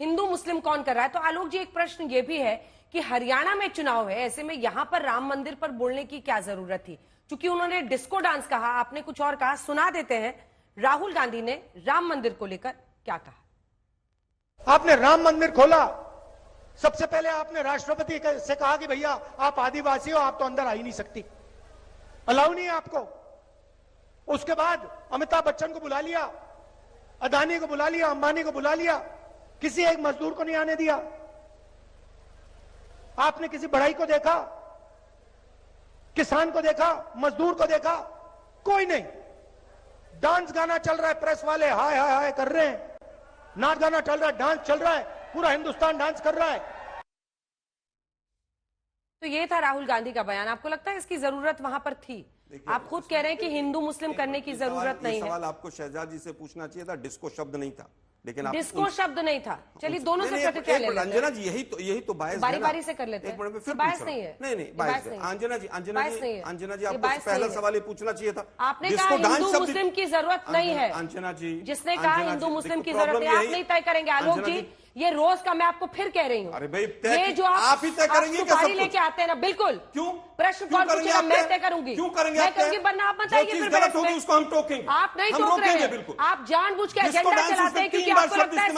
हिंदू मुस्लिम कौन कर रहा है। तो आलोक जी, एक प्रश्न ये भी है कि हरियाणा में चुनाव है, ऐसे में यहां पर राम मंदिर पर बोलने की क्या जरूरत थी? क्योंकि उन्होंने डिस्को डांस कहा, आपने कुछ और कहा, सुना देते हैं राहुल गांधी ने राम मंदिर को लेकर क्या कहा। आपने राम मंदिर खोला, सबसे पहले आपने राष्ट्रपति से कहा कि भैया आप आदिवासी हो, आप तो अंदर आ ही नहीं सकती, अलाउ नहीं है आपको। उसके बाद अमिताभ बच्चन को बुला लिया, अदानी को बुला लिया, अंबानी को बुला लिया, किसी एक मजदूर को नहीं आने दिया। आपने किसी बढ़ई को देखा, किसान को देखा, मजदूर को देखा? कोई नहीं। डांस गाना चल रहा है, प्रेस वाले हाय हाय हाय कर रहे हैं, नाच गाना चल रहा है, डांस चल रहा है, पूरा हिंदुस्तान डांस कर रहा है। तो ये था राहुल गांधी का बयान। आपको लगता है इसकी जरूरत वहां पर थी? आप खुद कह रहे हैं कि हिंदू मुस्लिम करने की जरूरत नहीं है। सवाल आपको शहजाद जी से पूछना चाहिए था, डिस्को शब्द नहीं था, लेकिन आप डिस्को शब्द नहीं था। चलिए दोनों से प्रतिक्रिया ले लेते हैं। अंजना जी यही तो बायस बारी बारी से कर लेते हैं। फिर बायस नहीं है। नहीं बायस है। अंजना जी आपको पहला सवाल ये पूछना चाहिए था। आपने कहा हिंदू मुस्लिम की जरूरत नहीं है। अंजना जी, जिसने कहा हिंदू मुस्लिम की जरूरत है, आप नहीं तय करेंगे। आलोक जी, ये रोज का मैं आपको फिर कह रही हूँ। अरे भाई, ये जो आप ही तय करेंगे, सुपारी लेके आते हैं ना, बिल्कुल। क्यों प्रश्न कौन पूछेगा? मैं तय करूंगी। क्यों करेंगे? मैं करूंगी, वरना आप बताइए फिर बहस में। उसको हम टोकेंगे। आप नहीं टोक रहे हैं, आप जानबूझ के एजेंडा चलाते हैं, क्योंकि आपको लगता है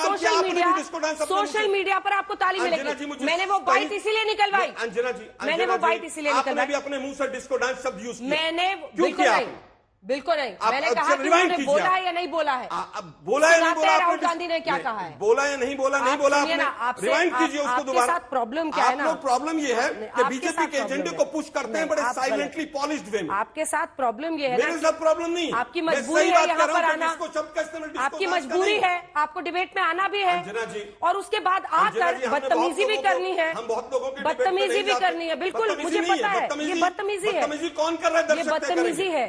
सोशल मीडिया पर आपको ताली मिलेगी। मैंने वो बाइट इसीलिए निकलवाई, अंजना जी, मैंने वो बाइट इसीलिए निकलवाई। भी अपने मुंह से डिस्को डांस शब्द यूज किया। मैंने बिल्कुल नहीं, बिल्कुल नहीं। मैंने कहा कि उन्होंने बोला है या नहीं बोला है। बोला है नहीं बोला? राहुल गांधी ने क्या कहा है? बोला या नहीं बोला? नहीं बोला आपने। रिवाइंड कीजिए उसको दोबारा। प्रॉब्लम क्या है ना, प्रॉब्लम ये है कि बीजेपी के एजेंडे को पुश करते हैं बड़े साइलेंटली पॉलिश्ड वे में। आपके साथ प्रॉब्लम ये है, मेरे साथ प्रॉब्लम नहीं, आपकी मजबूरी है यहाँ पर आना, आपकी मजबूरी है, आपको डिबेट में आना भी है, और उसके बाद आकर बदतमीजी भी करनी है। हम बहुत लोगों की बदतमीजी भी करनी है, बिल्कुल मुझे पता है। ये बदतमीजी है। कौन कर रहा है? ये बदतमीजी है,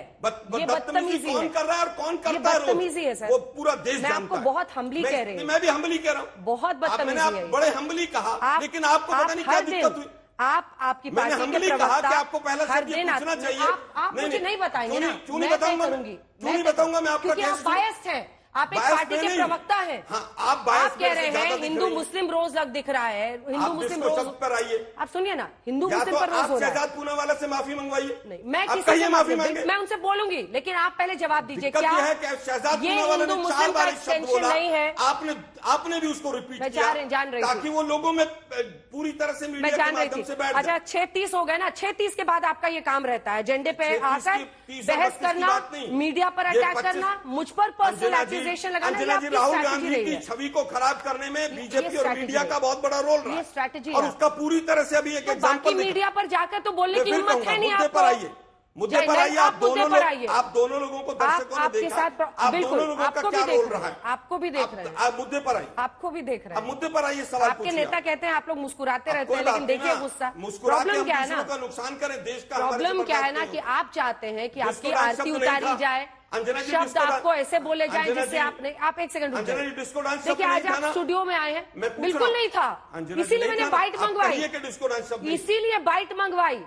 ये बदतमीजी है। कौन कर रहा है और कौन करता है? बदतमीजी है सर, वो पूरा देश मैं आपको बहुत हम्बली कह रही हूँ। मैं भी हम्बली कह रहा हूँ। बहुत बदतमीजी है। मैंने बड़े हम्बली कहा, लेकिन आपको पता नहीं क्या दिक्कत हुई। आपकी पार्टी के प्रवक्ता कि आपको पहला शब्द पूछना चाहिए। आप मुझे नहीं बताएंगे ना, क्यों नहीं बताऊंगा? क्यों नहीं बताऊंगा मैं? आपका क्योंकि आप बायस्ड हैं, आप एक पार्टी के प्रवक्ता हैं। आप कह रहे हैं हिंदू मुस्लिम रोज दिख रहा है, हिंदू मुस्लिम रोज पर आइए। आप सुनिए ना, हिंदू मुस्लिम पर रोज हो रहा है। शहजाद पूनावाला से माफी मंगवाइए। नहीं, मैं किसी से माफी मांगे, मैं उनसे बोलूंगी, लेकिन आप पहले जवाब दीजिए। क्या शहजाद ये हिंदू मुस्लिम का एक्सटेंशन नहीं है? आपने भी उसको रिपीट किया, जान रही ताकि वो लोगों में पूरी तरह से मीडिया के माध्यम से बैठ। अच्छा, 6:30 हो गए ना, 6:30 के बाद आपका ये काम रहता है, एजेंडे पे आकर बहस करना, मीडिया पर अटैक करना, मुझ पर पर्सनल एक्यूजेशन लगाना। राहुल गांधी की छवि को खराब करने में बीजेपी और मीडिया का बहुत बड़ा रोल रहा है, स्ट्रैटेजी, और उसका पूरी तरह से अभी एक एग्जांपल। मीडिया पर जाकर तो बोलने की हिम्मत है नहीं आपको। मुद्दे पर आइए। आप दोनों लोगों को दर्शकों ने देखा, आप दोनों लोगों का क्या रोल रहा है, आपको भी देख रहे हैं। आप मुद्दे पर आइए, आपको भी देख रहे हैं। अब मुद्दे पर आइए, सवाल आपके नेता कहते हैं आप लोग मुस्कुराते रहते हैं, लेकिन देखिए गुस्सा। प्रॉब्लम क्या है ना, नुकसान करें देश का। प्रॉब्लम क्या है ना कि आप चाहते हैं कि आपकी आरती उतारी जाए, शब्द आपको ऐसे बोले जाए जिससे आप एक सेकंड देखिए, आज आप स्टूडियो में आए हैं, बिल्कुल नहीं था, इसीलिए मैंने बाइट मंगवाई, इसीलिए बाइट मंगवाई,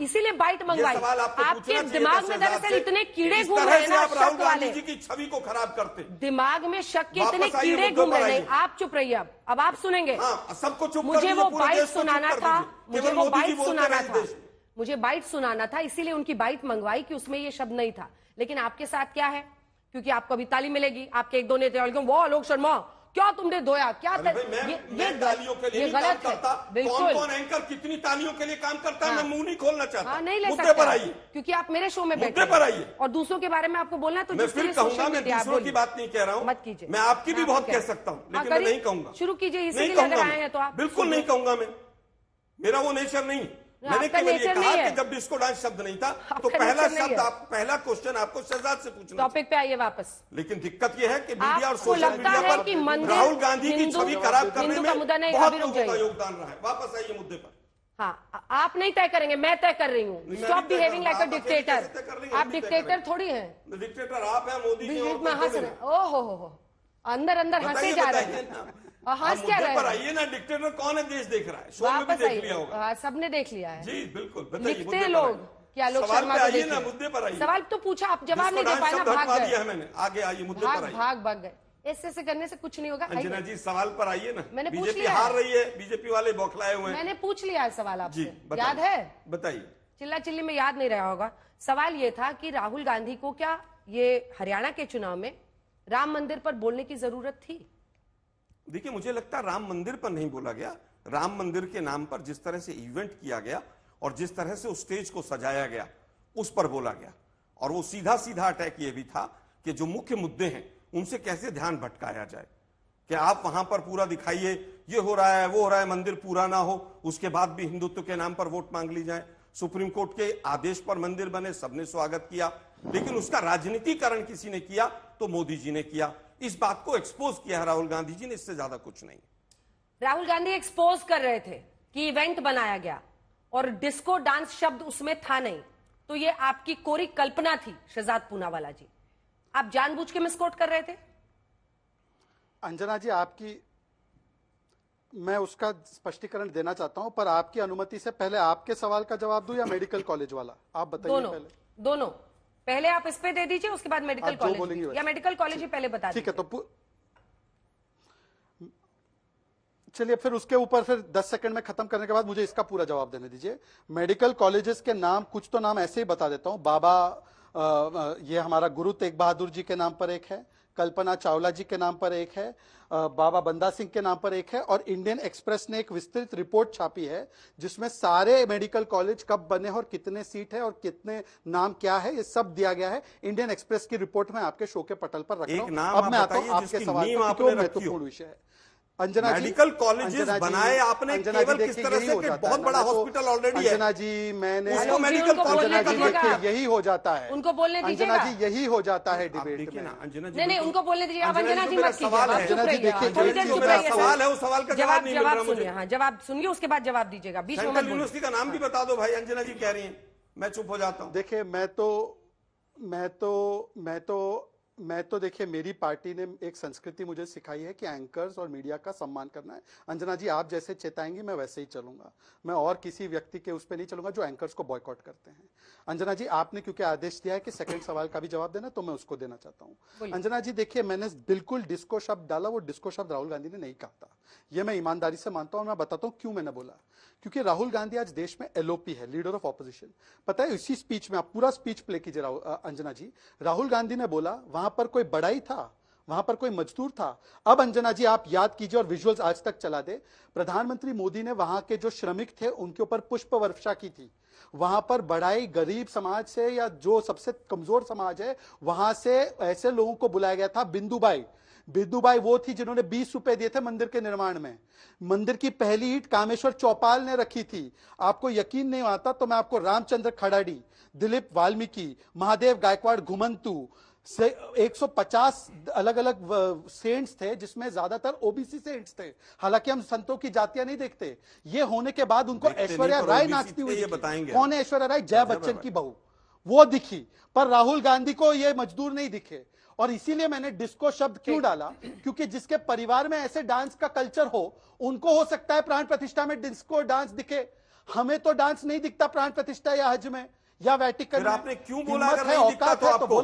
इसीलिए बाइट मंगवाई। आपके दिमाग में दरअसल इतने कीड़े घूम रहे हैं ना, शक वाले की छवि को खराब करते, दिमाग में शक के इतने कीड़े घूम रहे हैं। आप चुप रहिए, अब आप सुनेंगे। सबको चुप, मुझे वो बाइट सुनाना था, मुझे वो बाइट सुनाना था, मुझे बाइट सुनाना था, इसीलिए उनकी बाइट मंगवाई कि उसमें ये शब्द नहीं था। लेकिन आपके साथ क्या है, क्योंकि आपको अभी ताली मिलेगी, आपके एक दो नेता वो आलोक शर्मा क्या तुमने धोया, क्या ये तालियों के लिए गलत है। बिल्कुल, कौन एंकर कितनी तालियों के लिए काम करता है, मैं मुंह नहीं खोलना चाहता। नहीं ले मुद्दे पर आइए, क्योंकि आप मेरे शो में बैठे पर आइए, और दूसरों के बारे में आपको बोलना, तो मैं फिर कहूंगा, मैं दूसरों की बात नहीं कह रहा हूँ, मत कीजिए। मैं आपकी भी बहुत कह सकता हूँ, लेकिन मैं नहीं कहूंगा। शुरू कीजिए, इसीलिए लग रहे हैं तो आप। बिल्कुल नहीं कहूंगा, मैं, मेरा वो नेचर नहीं। मैंने केवल ये कहा कि जब डिस्को डांस शब्द नहीं था, तो पहला शब्द, पहला क्वेश्चन आपको शहजाद से पूछना। टॉपिक पे आइए वापस। लेकिन दिक्कत ये है कि मीडिया और सोशल मीडिया पर राहुल गांधी की छवि खराब करने में बहुत लोगों का योगदान रहा है। वापस आइए मुद्दे पर। हाँ, आप नहीं तय करेंगे, मैं तय कर रही हूँ। Stop behaving like a dictator. आप डिक्टेटर थोड़ी हैं। डिक्टेटर आप हैं, मोदी जी हंस रहे, ओहो अंदर अंदर हंसे जा रहे हैं। हंस क्या रहे हैं? आइए ना, डिक्टेटर कौन है देश देख रहा है, शो में भी देख लिया होगा। सबने देख लिया है जी, बिल्कुल। लिखते हैं लोग, क्या लोग शर्मा को देखिए। मुद्दे पर आइए। सवाल तो पूछा, आप जवाब नहीं दे पाए ना, भाग गए। मैंने आगे आइए, मुद्दे पर आइए। भाग गए। ऐसे करने से कुछ नहीं होगा। अंजना जी सवाल पर आइए ना, मैंने पूछ बीजेपी लिया हार रही है, बीजेपी वाले बौखलाए हुए हैं। मैंने पूछ लिया है सवाल आपसे, याद है? बताइए। चिल्ला चिल्ली में याद नहीं रहा होगा। सवाल ये था कि राहुल गांधी को क्या ये हरियाणा के चुनाव में राम मंदिर पर बोलने की जरूरत थी? देखिए, मुझे लगता है राम मंदिर पर नहीं बोला गया। राम मंदिर के नाम पर जिस तरह से इवेंट किया गया और जिस तरह से उस स्टेज को सजाया गया, उस पर बोला गया। और वो सीधा सीधा अटैक ये भी था कि जो मुख्य मुद्दे हैं उनसे कैसे ध्यान भटकाया जाए, कि आप वहां पर पूरा दिखाइए ये हो रहा है वो हो रहा है, मंदिर पूरा ना हो, उसके बाद भी हिंदुत्व के नाम पर वोट मांग ली जाए। सुप्रीम कोर्ट के आदेश पर मंदिर बने, सबने स्वागत किया, लेकिन उसका राजनीतिकरण किसी ने किया तो मोदी जी ने किया। इस बात को एक्सपोज किया राहुल गांधी जी ने, इससे ज्यादा कुछ नहीं। राहुल गांधी एक्सपोज कर रहे थे कि इवेंट बनाया गया और डिस्को डांस शब्द उसमें था नहीं, तो ये आपकी कोरी कल्पना थी शहजाद पूनावाला जी, आप जानबूझ के मिसकोट कर रहे थे? अंजना जी, आपकी मैं उसका स्पष्टीकरण देना चाहता हूं, पर आपकी अनुमति से पहले आपके सवाल का जवाब दूं या मेडिकल कॉलेज वाला, आप बताइए। दोनों पहले आप इस पे दे दीजिए, उसके बाद मेडिकल कॉलेज, या मेडिकल कॉलेज ही पहले बता दीजिए। ठीक है, तो चलिए फिर उसके ऊपर फिर 10 सेकंड में खत्म करने के बाद मुझे इसका पूरा जवाब देने दीजिए। मेडिकल कॉलेजेस के नाम कुछ तो नाम ऐसे ही बता देता हूं। बाबा ये हमारा गुरु तेग बहादुर जी के नाम पर एक है, कल्पना चावला जी के नाम पर एक है, बाबा बंदा सिंह के नाम पर एक है, और इंडियन एक्सप्रेस ने एक विस्तृत रिपोर्ट छापी है जिसमें सारे मेडिकल कॉलेज कब बने और कितने सीट है और कितने नाम क्या है, ये सब दिया गया है। इंडियन एक्सप्रेस की रिपोर्ट में आपके शो के पटल पर रख रहा हूं। अब मैं आता हूं आपके सवाल पर, क्यों महत्वपूर्ण विषय है। अंजना जी, मेडिकल कॉलेजेस बनाए आपने केवल किस तरह से कि बहुत बड़ा हॉस्पिटल ऑलरेडी है। अंजना जी, मैंने उसको मेडिकल कॉलेज अंजना जी देखिए, यही हो जाता है, उनको बोलने दीजिएगा। अंजना जी, यही हो जाता है डिबेट में। नहीं, उनको बोलने दीजिए। अब अंजना जी मत कीजिए, अंजना जी देखिए, मेरा सवाल है, उस सवाल का जवाब नहीं मिल रहा मुझे। हाँ, जवाब सुनिए, उसके बाद जवाब दीजिएगा। बीच में यूनिवर्सिटी का नाम भी बता दो भाई, अंजना जी कह रही है, मैं चुप हो जाता हूँ। देखिए, मैं तो देखिए, मेरी पार्टी ने एक संस्कृति मुझे सिखाई है कि एंकर्स और मीडिया का सम्मान करना है। अंजना जी, आप जैसे चेताएंगी मैं वैसे ही चलूंगा, मैं और किसी व्यक्ति के उस पर नहीं चलूंगा जो एंकर्स को बॉयकॉट करते हैं। अंजना जी, आपने क्योंकि आदेश दिया है कि सेकंड सवाल का भी जवाब देना, तो मैं उसको देना चाहता हूं। अंजना जी देखिए, मैंने बिल्कुल डिस्को शब्द डाला, वो डिस्को शब्द राहुल गांधी ने नहीं कहा था, यह मैं ईमानदारी से मानता हूं। मैं बताता हूं क्यों मैंने बोला। क्योंकि राहुल गांधी आज देश में एलओपी है, लीडर ऑफ ऑपोजिशन। पता है, इसी स्पीच में आप पूरा स्पीच प्ले कीजिए अंजना जी, राहुल गांधी ने बोला वहां पर कोई बड़ाई था, वहां पर कोई मजदूर था। अब अंजना जी आप याद कीजिए और विजुअल्स आज तक चला दे, प्रधानमंत्री मोदी ने वहां के जो श्रमिक थे उनके ऊपर पुष्प वर्षा की थी। वहां पर बड़ाई गरीब समाज से या जो सबसे कमजोर समाज है वहां से ऐसे लोगों को बुलाया गया था। बिंदुबाई वो थी जिन्होंने 20 रुपए दिए थे मंदिर के निर्माण में। मंदिर की पहली ईंट कामेश्वर चौपाल ने रखी थी। आपको यकीन नहीं आता तो मैं आपको रामचंद्र खड़ाड़ी, दिलीप वाल्मीकि, महादेव गायकवाड़ घुमंतु से 150 अलग अलग सेंट्स थे जिसमें ज्यादातर ओबीसी सेंट्स थे। हालांकि हम संतों की जातियां नहीं देखते। ये होने के बाद उनको ऐश्वर्या राय नाचती हुई दिखी। कौन है ऐश्वर्या राय? जया बच्चन की बहू, वो दिखी। पर राहुल गांधी को ये मजदूर नहीं दिखे। और इसीलिए मैंने डिस्को शब्द क्यों डाला, क्योंकि जिसके परिवार में ऐसे डांस का कल्चर हो उनको हो सकता है प्राण प्रतिष्ठा में डिस्को डांस दिखे। हमें तो डांस नहीं दिखता प्राण प्रतिष्ठा या हज में या वैटिकन में। आपने क्यों बोला अगर नहीं दिखता तो आपको?